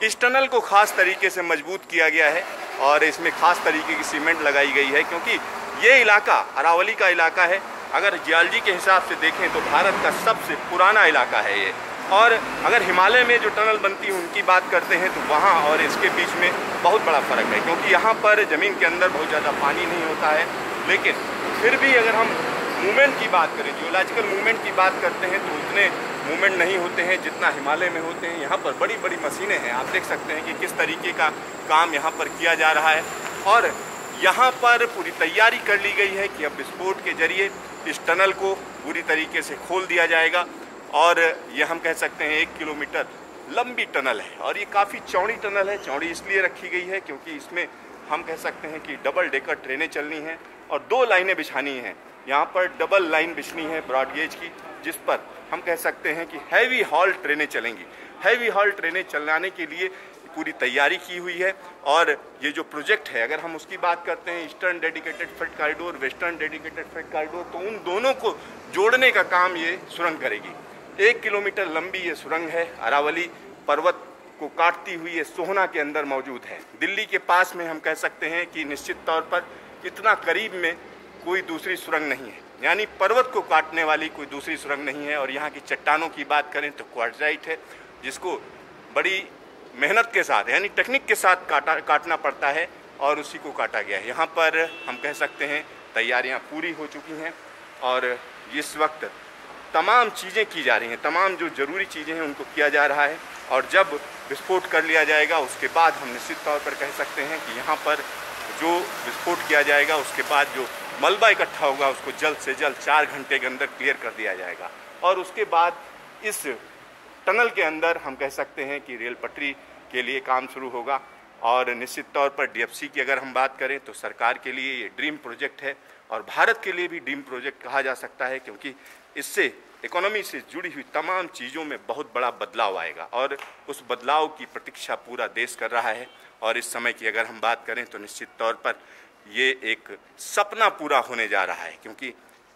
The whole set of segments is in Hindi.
इस टनल को खास तरीके से मजबूत किया गया है और इसमें खास तरीके की सीमेंट लगाई गई है, क्योंकि ये इलाका अरावली का इलाका है। अगर जियोलॉजी के हिसाब से देखें तो भारत का सबसे पुराना इलाका है ये। और अगर हिमालय में जो टनल बनती है उनकी बात करते हैं तो वहाँ और इसके बीच में बहुत बड़ा फ़र्क है, क्योंकि यहाँ पर ज़मीन के अंदर बहुत ज़्यादा पानी नहीं होता है। लेकिन फिर भी अगर हम मूवमेंट की बात करें, जियोलॉजिकल मूवमेंट की बात करते हैं तो उतने मूवमेंट नहीं होते हैं जितना हिमालय में होते हैं। यहाँ पर बड़ी बड़ी मशीनें हैं, आप देख सकते हैं कि किस तरीके का काम यहाँ पर किया जा रहा है। और यहाँ पर पूरी तैयारी कर ली गई है कि अब विस्फोट के जरिए इस टनल को पूरी तरीके से खोल दिया जाएगा। और ये हम कह सकते हैं 1 किलोमीटर लंबी टनल है और ये काफ़ी चौड़ी टनल है। चौड़ी इसलिए रखी गई है क्योंकि इसमें हम कह सकते हैं कि डबल डेकर ट्रेनें चलनी हैं और 2 लाइनें बिछानी हैं। यहाँ पर डबल लाइन बिछनी है ब्रॉड गेज की, जिस पर हम कह सकते हैं कि हैवी हॉल ट्रेनें चलेंगी। हैवी हॉल ट्रेनें चलाने के लिए पूरी तैयारी की हुई है। और ये जो प्रोजेक्ट है, अगर हम उसकी बात करते हैं, eastern dedicated freight corridor, western dedicated freight corridor, तो उन दोनों को जोड़ने का काम ये सुरंग करेगी। 1 किलोमीटर लंबी ये सुरंग है। अरावली पर्वत को काटती हुई ये सोहना के अंदर मौजूद है। दिल्ली के पास में हम कह सकते हैं कि निश्चित तौर पर इतना करीब में कोई दूसरी सुरंग नहीं है, यानी पर्वत को काटने वाली कोई दूसरी सुरंग नहीं है। और यहाँ की चट्टानों की बात करें तो क्वार्टजाइट है, जिसको बड़ी मेहनत के साथ यानी टेक्निक के साथ काटना पड़ता है और उसी को काटा गया है। यहाँ पर हम कह सकते हैं तैयारियाँ पूरी हो चुकी हैं और इस वक्त तमाम चीज़ें की जा रही हैं, तमाम जो ज़रूरी चीज़ें हैं उनको किया जा रहा है। और जब विस्फोट कर लिया जाएगा उसके बाद हम निश्चित तौर पर कह सकते हैं कि यहाँ पर जो विस्फोट किया जाएगा उसके बाद जो मलबा इकट्ठा होगा उसको जल्द से जल्द 4 घंटे के अंदर क्लियर कर दिया जाएगा। और उसके बाद इस टनल के अंदर हम कह सकते हैं कि रेल पटरी के लिए काम शुरू होगा। और निश्चित तौर पर डीएफसी की अगर हम बात करें तो सरकार के लिए ये ड्रीम प्रोजेक्ट है और भारत के लिए भी ड्रीम प्रोजेक्ट कहा जा सकता है, क्योंकि इससे इकोनॉमी से जुड़ी हुई तमाम चीज़ों में बहुत बड़ा बदलाव आएगा और उस बदलाव की प्रतीक्षा पूरा देश कर रहा है। और इस समय की अगर हम बात करें तो निश्चित तौर पर ये एक सपना पूरा होने जा रहा है, क्योंकि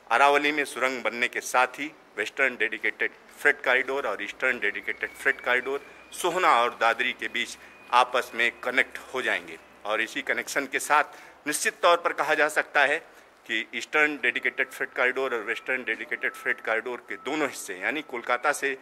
अरावली में सुरंग बनने के साथ ही वेस्टर्न डेडिकेटेड फ्रेट कॉरिडोर और ईस्टर्न डेडिकेटेड फ्रेट कॉरिडोर सोहना और दादरी के बीच आपस में कनेक्ट हो जाएंगे। और इसी कनेक्शन के साथ निश्चित तौर पर कहा जा सकता है कि ईस्टर्न डेडिकेटेड फ्रेट कॉरिडोर और वेस्टर्न डेडिकेटेड फ्रेट कॉरिडोर के दोनों हिस्से यानी कोलकाता से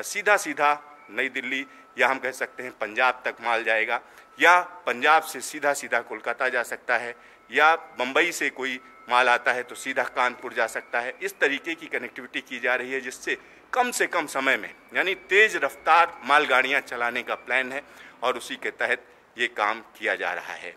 सीधा सीधा नई दिल्ली या हम कह सकते हैं पंजाब तक माल जाएगा, या पंजाब से सीधा सीधा कोलकाता जा सकता है, या बम्बई से कोई माल आता है तो सीधा कानपुर जा सकता है। इस तरीके की कनेक्टिविटी की जा रही है जिससे कम से कम समय में यानी तेज़ रफ्तार मालगाड़ियाँ चलाने का प्लान है और उसी के तहत ये काम किया जा रहा है।